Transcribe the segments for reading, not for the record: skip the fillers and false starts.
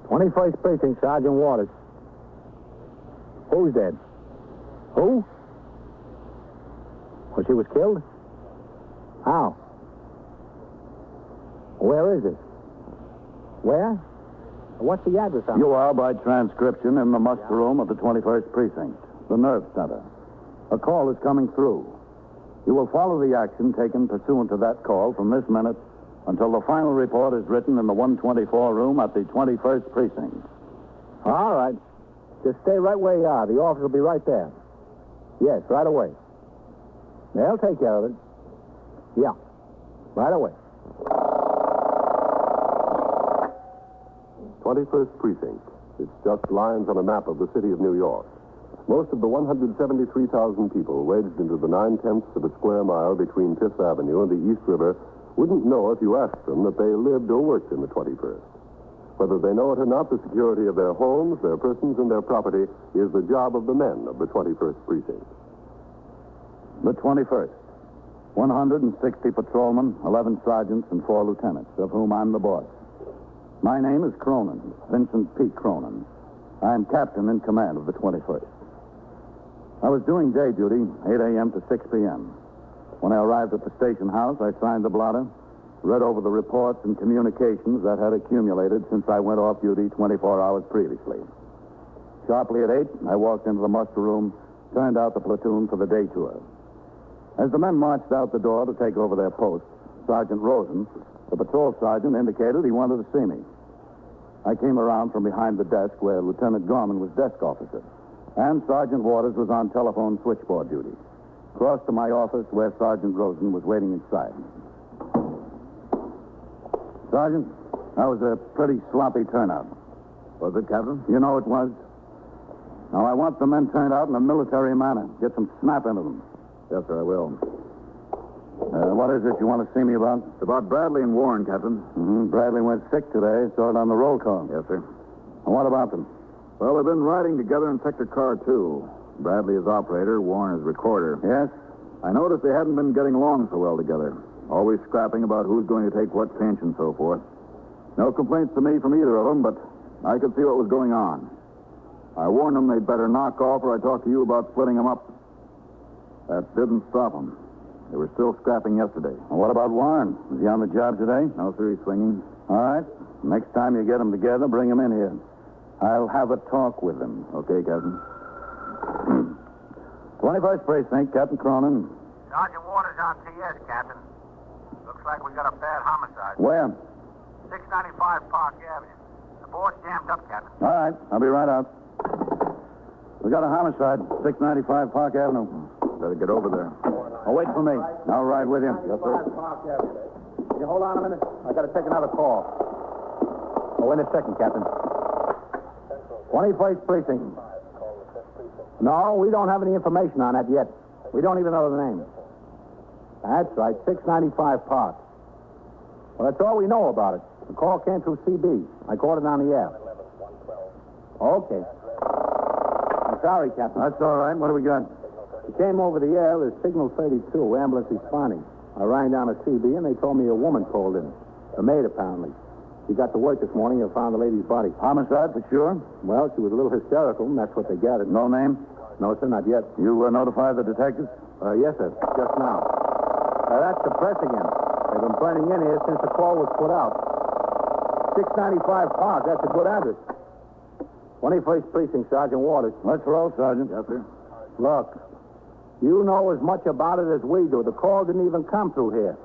"21st Precinct, Sergeant Waters." "Who's dead?" "Who?" "Well, she was killed?" "How?" "Where is it?" "Where?" "What's the address on it?" You are, by transcription, in the muster room of the 21st Precinct, the nerve center. A call is coming through. You will follow the action taken pursuant to that call from this minute until the final report is written in the 124 room at the 21st Precinct. All right. Just stay right where you are. The officer will be right there. Yes, right away. They'll take care of it. Yeah, right away. 21st Precinct. It's just lines on a map of the city of New York. Most of the 173,000 people wedged into the 9/10 of a square mile between Fifth Avenue and the East River wouldn't know if you asked them that they lived or worked in the 21st. Whether they know it or not, the security of their homes, their persons, and their property is the job of the men of the 21st Precinct. The 21st. 160 patrolmen, 11 sergeants, and 4 lieutenants, of whom I'm the boss. My name is Cronin, Vincent P. Cronin. I am captain in command of the 21st. I was doing day duty, 8 a.m. to 6 p.m. When I arrived at the station house, I signed the blotter, read over the reports and communications that had accumulated since I went off duty 24 hours previously. Sharply at 8, I walked into the muster room, turned out the platoon for the day tour. As the men marched out the door to take over their posts, Sergeant Rosen, the patrol sergeant, indicated he wanted to see me. I came around from behind the desk where Lieutenant Gorman was desk officer, and Sergeant Waters was on telephone switchboard duty. Crossed to my office where Sergeant Rosen was waiting inside. Sergeant, that was a pretty sloppy turnout. Was it, Captain? You know it was. Now, I want the men turned out in a military manner. Get some snap into them. Yes, sir, I will. What is it you want to see me about? It's about Bradley and Warren, Captain. Bradley went sick today. Saw it on the roll call. Yes, sir. And what about them? Well, they've been riding together in Sector Car 2. Bradley is operator, Warren is recorder. Yes? I noticed they hadn't been getting along so well together. Always scrapping about who's going to take what pinch and so forth. No complaints to me from either of them, but I could see what was going on. I warned them they'd better knock off or I'd talk to you about splitting them up. That didn't stop them. They were still scrapping yesterday. And what about Warren? Is he on the job today? No, sir, he's swinging. All right. Next time you get them together, bring them in here. I'll have a talk with them. Okay, Captain. 21st Precinct, Captain Cronin. Sergeant Waters on TS, Captain. Looks like we got a bad homicide. Where? 695 Park Avenue. The board's jammed up, Captain. All right. I'll be right out. We got a homicide, 695 Park Avenue. Better get over there. Oh, wait for me. I'll ride with you. Yes, sir. Can you hold on a minute? I got to take another call. Oh, in a second, Captain. 21st Precinct. No, we don't have any information on that yet. We don't even know the name. That's right, 695 Park. Well, that's all we know about it. The call came through CB. I called it on the air. Okay. I'm sorry, Captain. That's all right. What do we got? It came over the air as Signal 32, ambulance responding. I rang down to CB, and they told me a woman called in. A maid, apparently. She got to work this morning and found the lady's body. Homicide, for sure? Well, she was a little hysterical, and that's what they gathered. No name? No, sir, not yet. You notified the detectives? Yes, sir, just now. That's the press again. They've been burning in here since the call was put out. 695 Park, that's a good address. 21st Precinct, Sergeant Waters. Let's roll, Sergeant. Yes, sir. Look, you know as much about it as we do. The call didn't even come through here.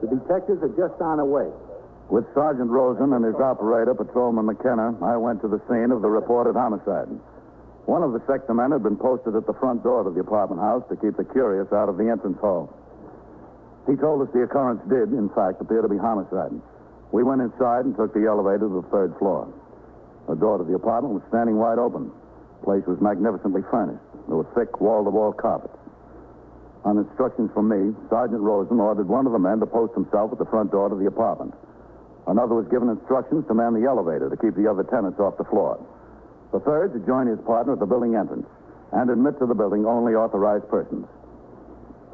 The detectives are just on their way. With Sergeant Rosen and his operator, Patrolman McKenna, I went to the scene of the reported homicide. One of the sector men had been posted at the front door of the apartment house to keep the curious out of the entrance hall. He told us the occurrence did, in fact, appear to be homicide. We went inside and took the elevator to the 3rd floor. The door to the apartment was standing wide open. The place was magnificently furnished. There were thick wall-to-wall carpets. On instructions from me, Sergeant Rosen ordered one of the men to post himself at the front door to the apartment. Another was given instructions to man the elevator to keep the other tenants off the floor. The third to join his partner at the building entrance and admit to the building only authorized persons.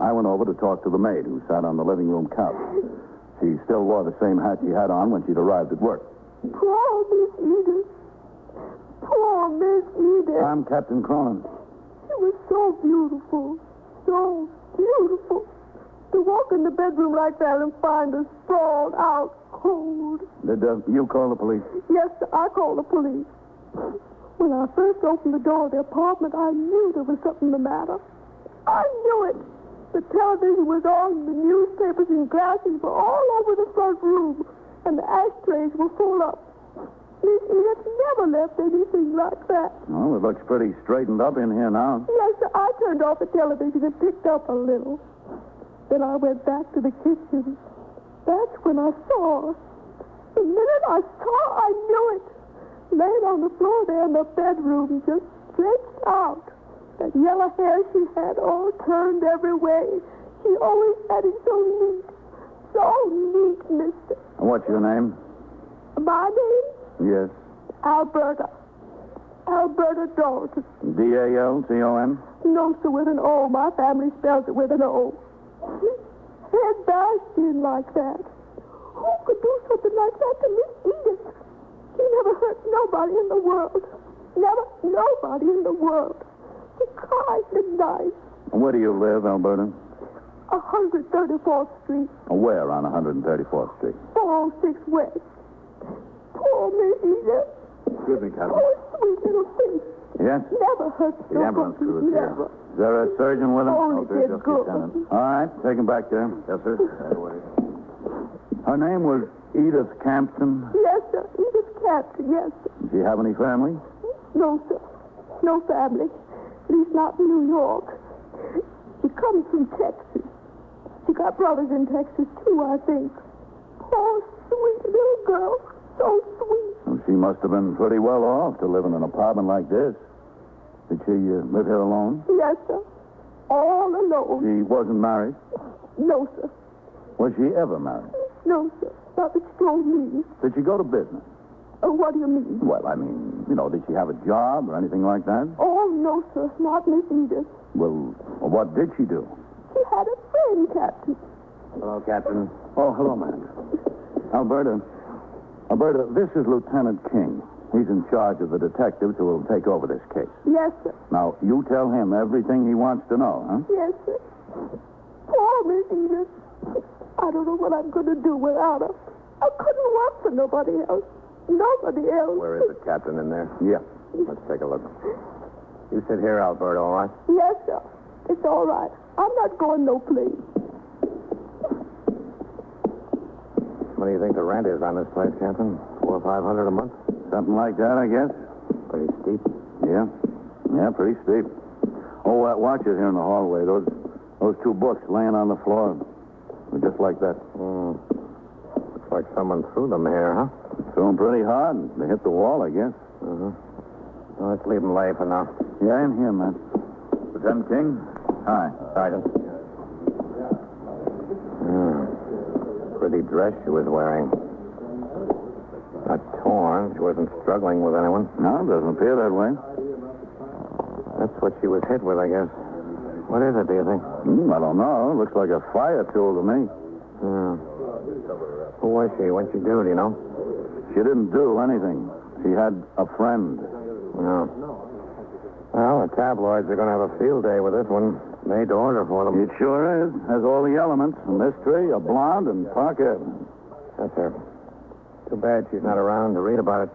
I went over to talk to the maid who sat on the living room couch. She still wore the same hat she had on when she'd arrived at work. Poor Miss Edith. Poor Miss Edith. I'm Captain Cronin. She was so beautiful. So beautiful. To walk in the bedroom like that and find her sprawled out cold. Did you call the police? Yes, sir, I called the police. When I first opened the door of the apartment, I knew there was something the matter. I knew it. The television was on, the newspapers and glasses were all over the front room, and the ashtrays were full up. Miss Edith never left anything like that. Well, it looks pretty straightened up in here now. Yes, sir, I turned off the television and picked up a little. Then I went back to the kitchen. That's when I saw her. The minute I saw her, I knew it. Laying on the floor there in the bedroom, just stretched out. That yellow hair she had all turned every way. She always had it so neat. So neat, mister. What's your name? My name? Yes. Alberta. Alberta Dalton. D-A-L-T-O-N? No, sir, with an O. My family spells it with an O. Head bashed in like that. Who could do something like that to Miss Edith? She never hurt nobody in the world. Never nobody in the world. She cried midnight. Where do you live, Alberta? 134th Street. Where on 134th Street? 406 West. Poor Miss Edith. Excuse me, Captain. Poor sweet little thing. Yes? Never hurt The ambulance crew is here. Never. Is there a surgeon with him? Only there's did just good. Lieutenant. All right, take him back there. Yes, sir. Her name was Edith Campton. Yes, sir. Edith Captain, yes, sir. Did she have any family? No, sir. No family. At least not in New York. She comes from Texas. She got brothers in Texas, too, I think. Poor, sweet little girl. So sweet. Well, she must have been pretty well off to live in an apartment like this. Did she live here alone? Yes, sir. All alone. She wasn't married? No, sir. Was she ever married? No, sir. Not that she told me. Did she go to business? What do you mean? Well, I mean, did she have a job or anything like that? Oh, no, sir. Not Miss Edith. Well, what did she do? She had a friend, Captain. Hello, Captain. Oh, hello, man. Alberta, this is Lieutenant King. He's in charge of the detectives who will take over this case. Yes, sir. Now, you tell him everything he wants to know, huh? Yes, sir. Poor Miss Edith. I don't know what I'm going to do without her. I couldn't work for nobody else. Nobody else. Where is it, Captain, in there? Yeah. Let's take a look. You sit here, Alberta, all right? Yes, sir. It's all right. I'm not going no place. What do you think the rent is on this place, Captain? $400 or $500 a month? Something like that, I guess. Pretty steep. Yeah. Yeah, pretty steep. Oh, watch it here in the hallway. Those two books laying on the floor. They're just like that. Looks like someone threw them here, huh? Threw them pretty hard. They hit the wall, I guess. Well, let's leave them lay for now. Yeah, I'm here, man. Lieutenant King? Hi. Sergeant. Pretty dress she was wearing. Not torn. She wasn't struggling with anyone. No, it doesn't appear that way. That's what she was hit with, I guess. What is it, do you think? I don't know. It looks like a fire tool to me. Who was she? What'd she do, do you know? She didn't do anything. She had a friend. No. Well, the tabloids are going to have a field day with this one. Made to order for them. It sure is. Has all the elements. A mystery, a blonde, and Park Avenue. That's her. Too bad she's not around to read about it.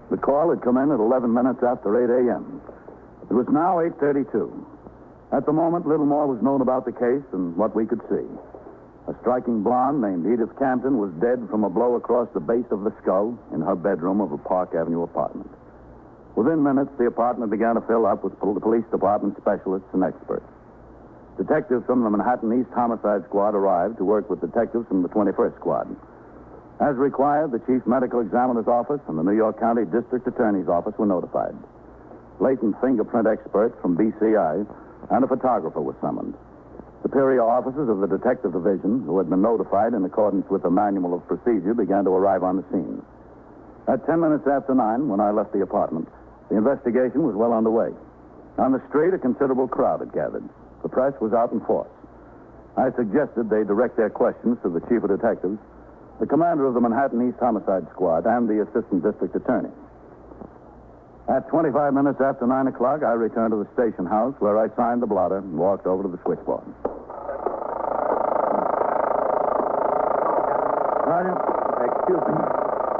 The call had come in at 11 minutes after 8 a.m. It was now 8:32. At the moment, little more was known about the case than what we could see. A striking blonde named Edith Campton was dead from a blow across the base of the skull in her bedroom of a Park Avenue apartment. Within minutes, the apartment began to fill up with the police department specialists and experts. Detectives from the Manhattan East Homicide Squad arrived to work with detectives from the 21st Squad. As required, the Chief Medical Examiner's Office and the New York County District Attorney's Office were notified. Latent fingerprint experts from BCI and a photographer were summoned. Superior officers of the Detective Division, who had been notified in accordance with the Manual of Procedure, began to arrive on the scene. At 10 minutes after 9, when I left the apartment, the investigation was well underway. On the street, a considerable crowd had gathered. The press was out in force. I suggested they direct their questions to the chief of detectives, the commander of the Manhattan East Homicide Squad, and the assistant district attorney. At 25 minutes after 9 o'clock, I returned to the station house where I signed the blotter and walked over to the switchboard. Sergeant, excuse me.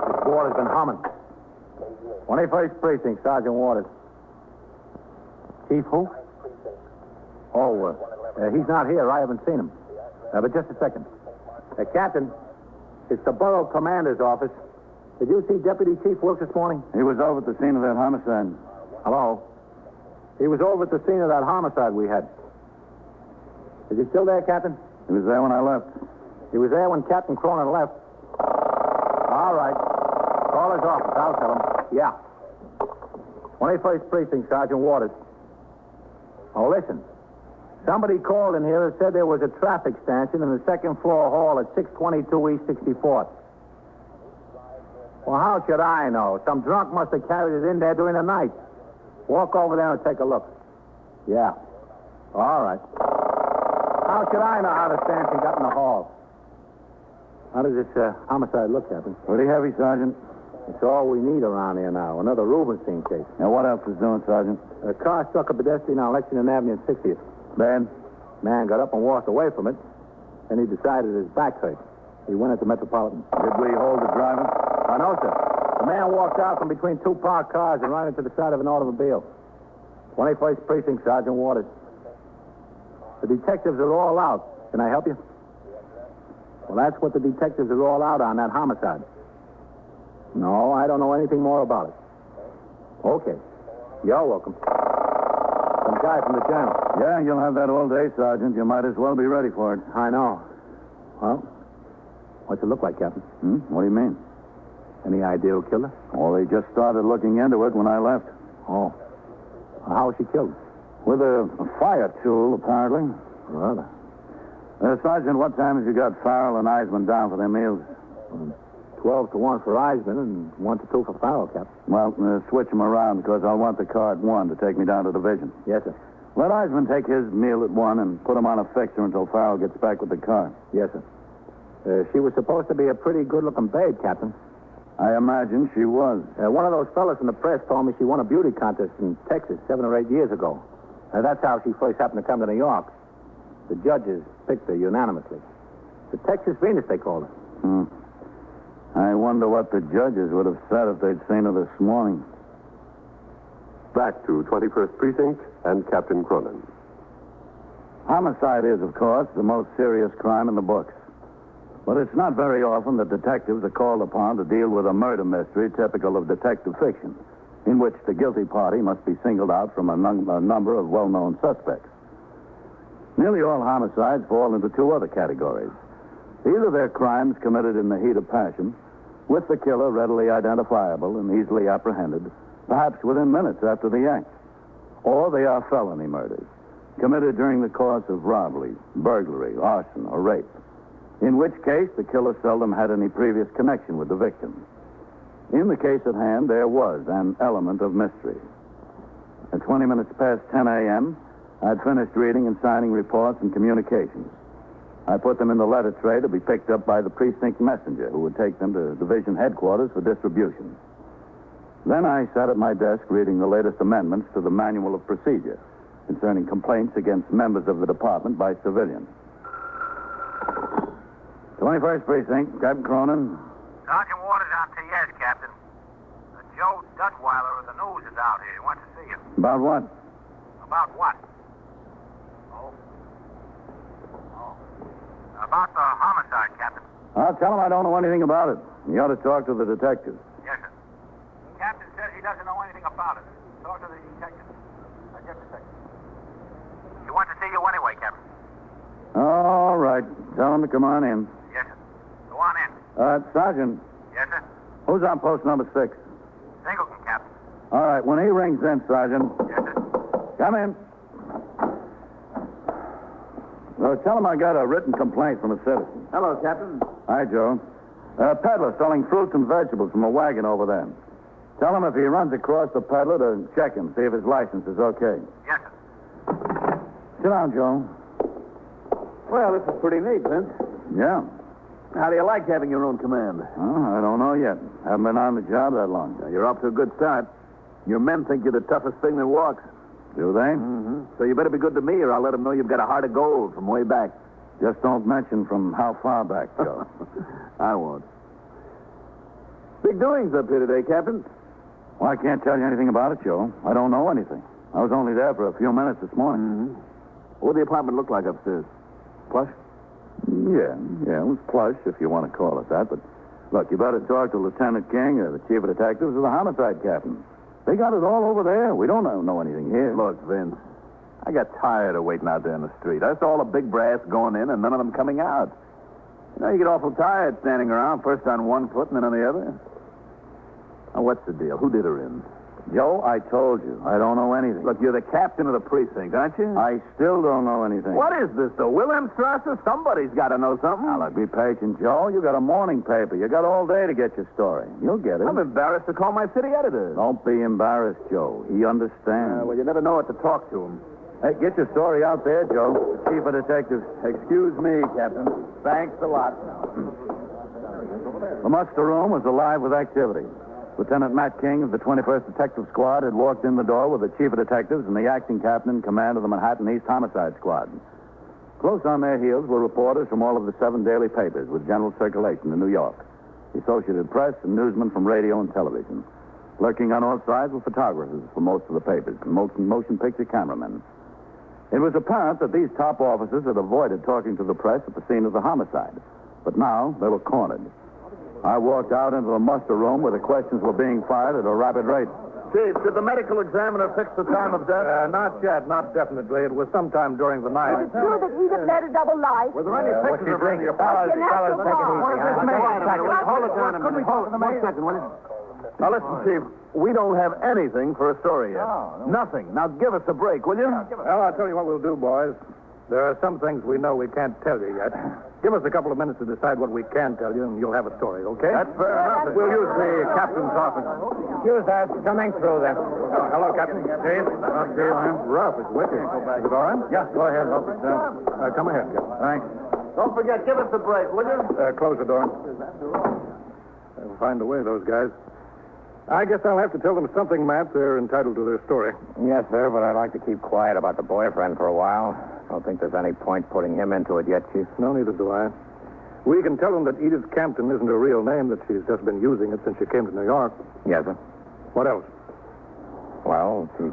This board has been humming. 21st Precinct, Sergeant Waters. Chief who? Oh, he's not here. I haven't seen him. But just a second. Captain, it's the borough commander's office. Did you see Deputy Chief Wilkes this morning? He was over at the scene of that homicide. Hello? He was over at the scene of that homicide we had. Is he still there, Captain? He was there when I left. He was there when Captain Cronin left. All right. Call his office. I'll tell him. Yeah. 21st Precinct, Sergeant Waters. Oh, listen. Somebody called in here and said there was a traffic stanchion in the second floor hall at 622 East 64th. Well, how should I know? Some drunk must have carried it in there during the night. Walk over there and take a look. Yeah. All right. How should I know how the stanchion got in the hall? How does this homicide look, Captain? Pretty heavy, Sergeant. It's all we need around here now. Another Rubenstein case. Now, what else is doing, Sergeant? A car struck a pedestrian on Lexington Avenue and 60th. Bad? Man got up and walked away from it. Then he decided his back hurt. He went into Metropolitan. Did we hold the driver? No, sir. The man walked out from between two parked cars and ran into the side of an automobile. 21st Precinct, Sergeant Waters. The detectives are all out. Can I help you? Well, that's what the detectives are all out on, that homicide. No, I don't know anything more about it. Okay. You're welcome. Some guy from the Journal. Yeah, you'll have that all day, Sergeant. You might as well be ready for it. I know. Well, what's it look like, Captain? What do you mean? Any idea who killed her? Well, they just started looking into it when I left. Oh. Well, how was she killed? With a fire tool, apparently. Rather. Sergeant, what time have you got Farrell and Eisman down for their meals? 12 to 1 for Eisman and 1 to 2 for Farrell, Captain. Well, switch them around because I'll want the car at 1 to take me down to division. Yes, sir. Let Eisman take his meal at 1 and put him on a fixer until Farrell gets back with the car. Yes, sir. She was supposed to be a pretty good-looking babe, Captain. I imagine she was. One of those fellas in the press told me she won a beauty contest in Texas 7 or 8 years ago. That's how she first happened to come to New York. The judges picked her unanimously. The Texas Venus, they called her. I wonder what the judges would have said if they'd seen her this morning. Back to 21st Precinct and Captain Cronin. Homicide is, of course, the most serious crime in the books. But it's not very often that detectives are called upon to deal with a murder mystery typical of detective fiction, in which the guilty party must be singled out from a number of well-known suspects. Nearly all homicides fall into two other categories. Either they're crimes committed in the heat of passion, with the killer readily identifiable and easily apprehended, perhaps within minutes after the act, or they are felony murders, committed during the course of robbery, burglary, arson, or rape, in which case the killer seldom had any previous connection with the victim. In the case at hand, there was an element of mystery. At 20 minutes past 10 a.m., I'd finished reading and signing reports and communications. I put them in the letter tray to be picked up by the precinct messenger, who would take them to division headquarters for distribution. Then I sat at my desk reading the latest amendments to the Manual of Procedure concerning complaints against members of the department by civilians. 21st Precinct, Captain Cronin. Sergeant Waters on TS, Captain. Joe Dudweiler of the News is out here. He wants to see you. About what? About what? About the homicide, Captain. I'll tell him I don't know anything about it. You ought to talk to the detectives. Yes, sir. Captain says he doesn't know anything about it. Talk to the detective. Just a second. He wants to see you anyway, Captain. All right. Tell him to come on in. Yes, sir. Go on in. Sergeant. Yes, sir. Who's on post number 6? Singleton, Captain. All right. When he rings in, Sergeant. Yes, sir. Come in. Tell him I got a written complaint from a citizen. Hello, Captain. Hi, Joe. A peddler selling fruits and vegetables from a wagon over there. Tell him if he runs across the peddler to check him, see if his license is okay. Yes, sir. Sit down, Joe. Well, this is pretty neat, Vince. Yeah. How do you like having your own command? Well, I don't know yet. Haven't been on the job that long. You're off to a good start. Your men think you're the toughest thing that walks. Do they? Mm-hmm. So you better be good to me, or I'll let them know you've got a heart of gold from way back. Just don't mention from how far back, Joe. I won't. Big doings up here today, Captain. Well, I can't tell you anything about it, Joe. I don't know anything. I was only there for a few minutes this morning. Mm-hmm. What did the apartment look like upstairs? Plush? Yeah, it was plush, if you want to call it that. But, look, you better talk to Lieutenant King or the chief of detectives or the homicide captain. They got it all over there. We don't know anything here. Look, Vince, I got tired of waiting out there in the street. I saw all the big brass going in and none of them coming out. You know, you get awful tired standing around, first on one foot and then on the other. Now, what's the deal? Who did her in? Joe, I told you. I don't know anything. Look, you're the captain of the precinct, aren't you? I still don't know anything. What is this, the Wilhelmstrasse? Somebody's got to know something. Now, look, be patient, Joe. You got a morning paper. You got all day to get your story. You'll get it. I'm embarrassed to call my city editor. Don't be embarrassed, Joe. He understands. Well, you never know what to talk to him. Hey, get your story out there, Joe. Chief of detectives. Excuse me, Captain. Thanks a lot. The muster room was alive with activity. Lieutenant Matt King of the 21st Detective Squad had walked in the door with the chief of detectives and the acting captain in command of the Manhattan East Homicide Squad. Close on their heels were reporters from all of the 7 daily papers with general circulation in New York, the Associated Press, and newsmen from radio and television. Lurking on all sides were photographers for most of the papers and motion picture cameramen. It was apparent that these top officers had avoided talking to the press at the scene of the homicide, but now they were cornered. I walked out into the muster room where the questions were being fired at a rapid rate. Chief, did the medical examiner fix the time of death? Not yet, not definitely. It was sometime during the night. Is it true that Edith led a double life? Were there any pictures of her in the apartment? Fellas, take it easy. Hold it down a minute. Hold it. 1 second, will you? Now, listen, Chief. We don't have anything for a story yet. No. Nothing. Now, give us a break, will you? Well, I'll tell you what we'll do, boys. There are some things we know we can't tell you yet. Give us a couple of minutes to decide what we can tell you, and you'll have a story, okay? That's fair enough. We'll use the captain's office. Excuse us. Coming through, then. Hello, Captain. Chief. Okay, I'm rough. It's wicked. Is it all right? Yeah, go ahead. Come ahead, Captain. Thanks. Don't forget, give us a break, will you? Close the door. They'll find a way, those guys. I guess I'll have to tell them something, Matt. They're entitled to their story. Yes, sir, but I'd like to keep quiet about the boyfriend for a while. I don't think there's any point putting him into it yet, Chief. No, neither do I. We can tell them that Edith Campton isn't her real name, that she's just been using it since she came to New York. Yes, sir. What else? Well, she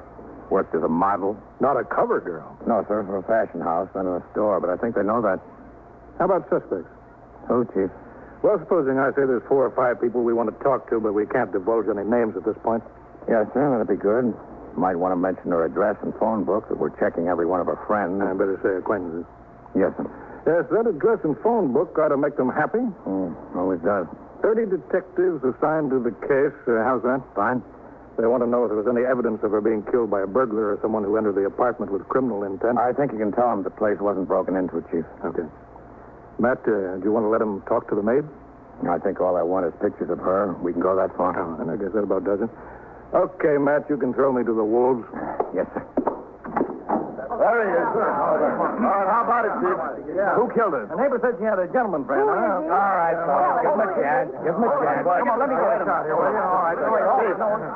worked as a model. Not a cover girl. No, sir, for a fashion house, then a store, but I think they know that. How about suspects? Who, Chief? Well, supposing I say there's 4 or 5 people we want to talk to, but we can't divulge any names at this point. Yes, sir, that'd be good. Might want to mention her address and phone book, that we're checking every one of her friends. I better say acquaintances. Yes, sir. Yes, that address and phone book ought to make them happy. Always does. 30 detectives assigned to the case. How's that? Fine. They want to know if there was any evidence of her being killed by a burglar or someone who entered the apartment with criminal intent. I think you can tell them the place wasn't broken into, Chief. Okay. Matt, do you want to let them talk to the maid? I think all I want is pictures of her. We can go that far. Oh, then I guess that about does it. Okay, Matt, you can throw me to the wolves. Yes, sir. There he is. All right, how about it, Chief? Yeah. Who killed her? The neighbor said she had a gentleman friend. Who is he? All right, fellas. Give him a chance. Give him a chance. Come on, let me go ahead and start here, will you? All right.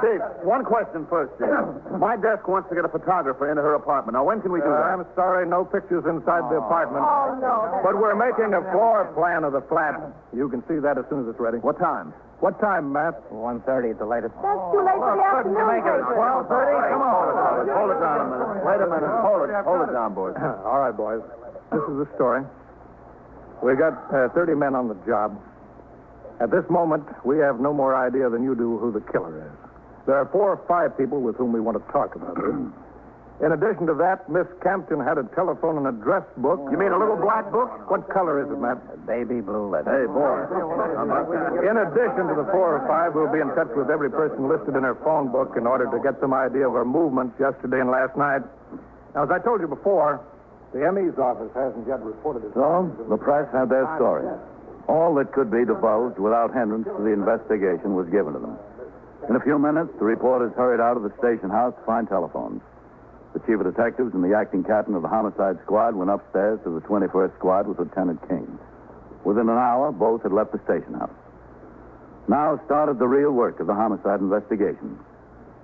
Chief, one question first, Chief. My desk wants to get a photographer into her apartment. Now, when can we do that? I'm sorry, no pictures inside the apartment. Oh, no. But we're making a floor plan of the flat. You can see that as soon as it's ready. What time? What time, Matt? 1:30 at the latest. That's too late for the afternoon. paper. 12:30? Come on. Hold it down a minute. Wait a minute. Hold it down, boys. All right, boys. This is the story. We got 30 men on the job. At this moment, we have no more idea than you do who the killer is. There are 4 or 5 people with whom we want to talk about this. In addition to that, Miss Campton had a telephone and address book. You mean a little black book? What color is it, Matt? Baby blue letter. Hey, boy. In addition to the 4 or 5, we'll be in touch with every person listed in her phone book in order to get some idea of her movements yesterday and last night. Now, as I told you before, the ME's office hasn't yet reported it. So, the press had their story. All that could be divulged without hindrance to the investigation was given to them. In a few minutes, the reporters hurried out of the station house to find telephones. The chief of detectives and the acting captain of the homicide squad went upstairs to the 21st squad with Lieutenant King. Within an hour, both had left the station house. Now started the real work of the homicide investigation.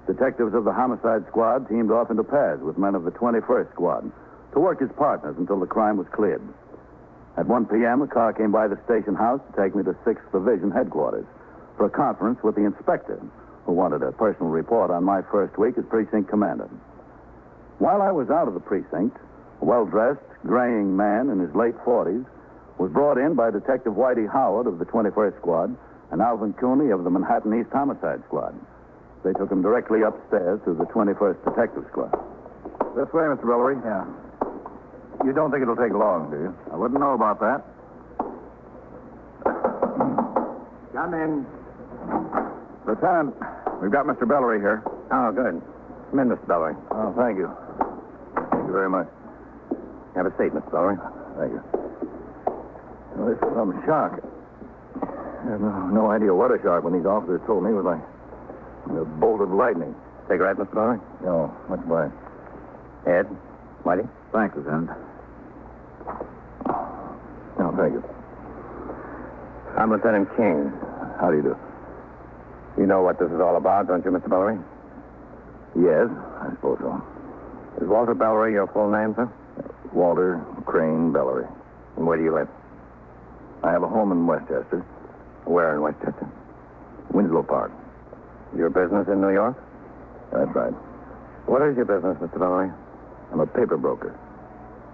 Detectives of the homicide squad teamed off into pairs with men of the 21st squad to work as partners until the crime was cleared. At 1 p.m., a car came by the station house to take me to 6th Division headquarters for a conference with the inspector, who wanted a personal report on my first week as precinct commander. While I was out of the precinct, a well-dressed, graying man in his late 40s was brought in by Detective Whitey Howard of the 21st Squad and Alvin Cooney of the Manhattan East Homicide Squad. They took him directly upstairs to the 21st Detective Squad. This way, Mr. Billery. Yeah. You don't think it'll take long, do you? I wouldn't know about that. Come in. Lieutenant, we've got Mr. Billery here. Oh, good. Come in, Mr. Billery. Oh, thank you. Thank you very much. Have a seat, Mr. Billery. Thank you. Well, this is some shock. I have no idea what a shock when these officers told me it was like a bolt of lightning. Cigarette, Mr. Billery? No, much obliged. Ed? Whitey? Thanks, Lieutenant. No, thank you. I'm Lieutenant King. How do you do? You know what this is all about, don't you, Mr. Billery? Yes, I suppose so. Is Walter Billery your full name, sir? Walter Crane Billery. And where do you live? I have a home in Westchester. Where in Westchester? Winslow Park. Your business in New York? That's right. What is your business, Mr. Billery? I'm a paper broker.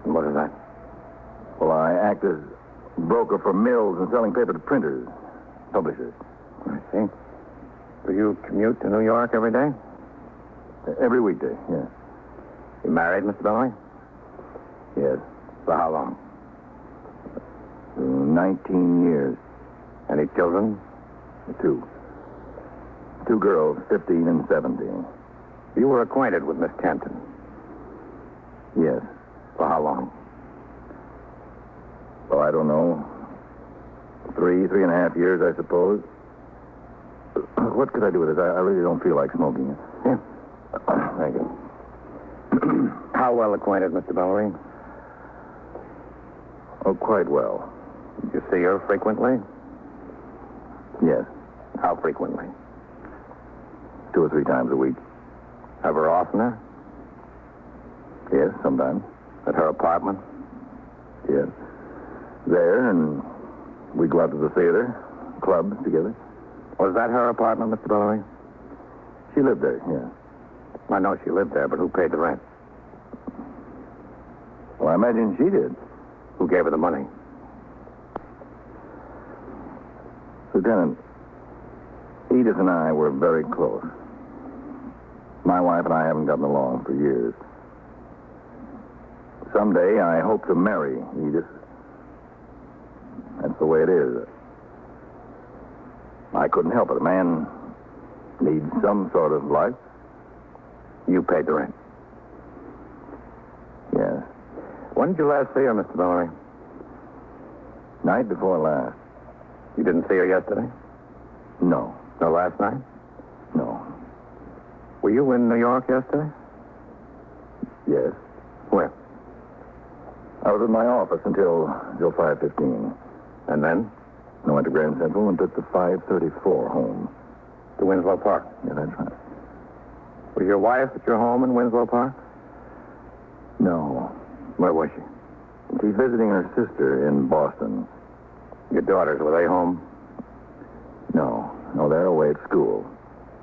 And what is that? Well, I act as broker for mills and selling paper to printers, publishers. I see. Do you commute to New York every day? Every weekday, yes. You married, Mr. Billery? Yes. For how long? 19 years. Any children? Two. Two girls, 15 and 17. You were acquainted with Miss Canton? Yes. For how long? Well, I don't know. 3.5 years, I suppose. What could I do with this? I really don't feel like smoking it. Yeah. Thank you. How well acquainted, Mr. Billery? Oh, quite well. Did you see her frequently? Yes. How frequently? 2 or 3 times a week. Ever oftener? Yes, sometimes. At her apartment? Yes. There, and we go out to the theater, clubs together. Was that her apartment, Mr. Billery? She lived there, yes. I know she lived there, but who paid the rent? Well, I imagine she did. Who gave her the money? Lieutenant, Edith and I were very close. My wife and I haven't gotten along for years. Someday I hope to marry Edith. That's the way it is. I couldn't help it. A man needs some sort of life. You paid the rent? Yes. When did you last see her, Mr. Billery? Night before last. You didn't see her yesterday? No. No, last night? No. Were you in New York yesterday? Yes. Where? I was at my office until 5:15. And then? I went to Grand Central and took the 5:34 home. To Winslow Park? Yeah, that's right. Was your wife at your home in Winslow Park? No. Where was she? She's visiting her sister in Boston. Your daughters, were they home? No. No, they're away at school.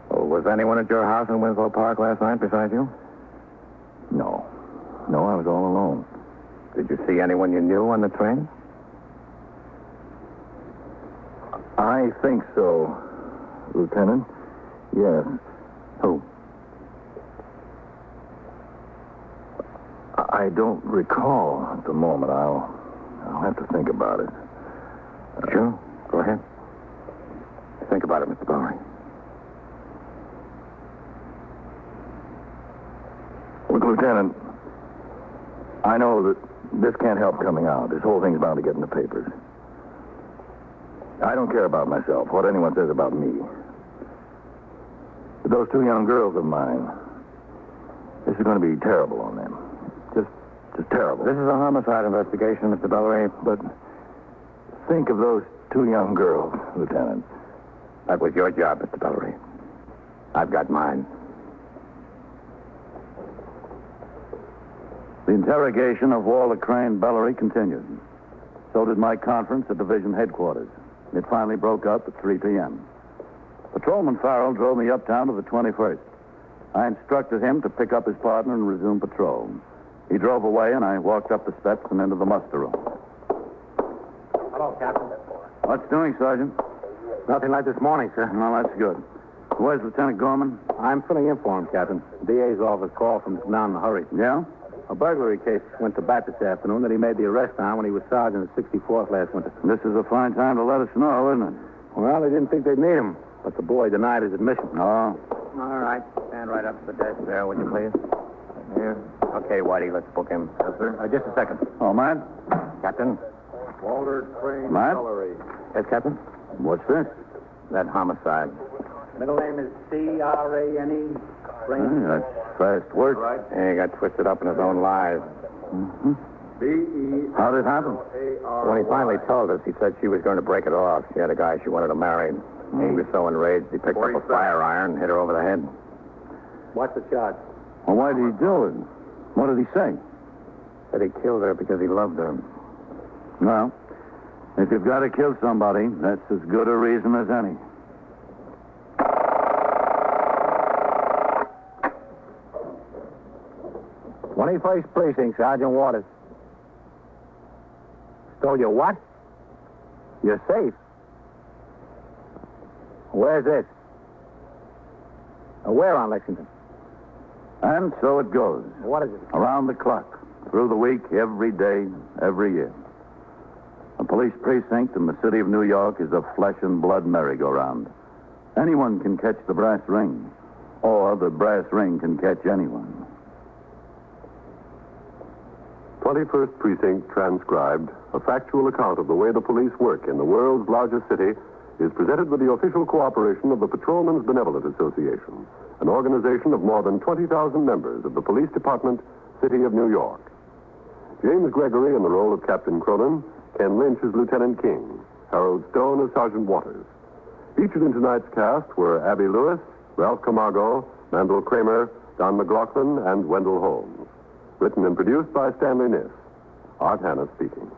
Oh, was anyone at your house in Winslow Park last night besides you? No. No, I was all alone. Did you see anyone you knew on the train? I think so, Lieutenant. Yes. Who? I don't recall at the moment. I'll have to think about it. Sure. Go ahead. Think about it, Mr. Billery. Look, Lieutenant, I know that this can't help coming out. This whole thing's bound to get in the papers. I don't care about myself, what anyone says about me. But those 2 young girls of mine, This is going to be terrible on them. Just terrible. This is a homicide investigation, Mr. Bellery. But think of those two young girls, Lieutenant. That was your job, Mr. Bellery. I've got mine. The interrogation of Walter Crane Bellery continued. So did my conference at division headquarters. It finally broke up at 3 p.m. Patrolman Farrell drove me uptown to the 21st. I instructed him to pick up his partner and resume patrol. He drove away, and I walked up the steps and into the muster room. Hello, Captain. What's doing, Sergeant? Nothing like this morning, sir. Well, that's good. Where's Lieutenant Gorman? I'm filling in for him, Captain. DA's office called from down in a hurry. Yeah? A burglary case went to bat this afternoon that he made the arrest on when he was sergeant at 64th last winter. This is a fine time to let us know, isn't it? Well, they didn't think they'd need him, but the boy denied his admission. Oh. All right. Stand right up to the desk there, would you please? Here. Okay, Whitey, let's book him. Yes, sir. Just a second. Oh, Matt? Captain? Walter Crane Matt? Bellery. Yes, Captain? What's this? That homicide. Middle name is C-R-A-N-E. That's fast work. Right. Yeah, he got twisted up in his own lies. Mm-hmm. B-E... How'd it happen? When he finally told us, he said she was going to break it off. She had a guy she wanted to marry. He was so enraged, he picked up a fire iron and hit her over the head. What's the charge? Well, why did he do it? What did he say? Said he killed her because he loved her. Well, if you've got to kill somebody, that's as good a reason as any. First Precinct, Sergeant Waters. Stole your what? Your safe. Where's this? Where on Lexington? And so it goes. What is it? Around the clock, through the week, every day, every year. A police precinct in the city of New York is a flesh and blood merry-go-round. Anyone can catch the brass ring, or the brass ring can catch anyone. 21st Precinct transcribed, a factual account of the way the police work in the world's largest city, is presented with the official cooperation of the Patrolmen's Benevolent Association, an organization of more than 20,000 members of the Police Department, City of New York. James Gregory in the role of Captain Cronin, Ken Lynch as Lieutenant King, Harold Stone as Sergeant Waters. Featured in tonight's cast were Abby Lewis, Ralph Camargo, Mandel Kramer, Don McLaughlin, and Wendell Holmes. Written and produced by Stanley Niss. Art Hanna speaking.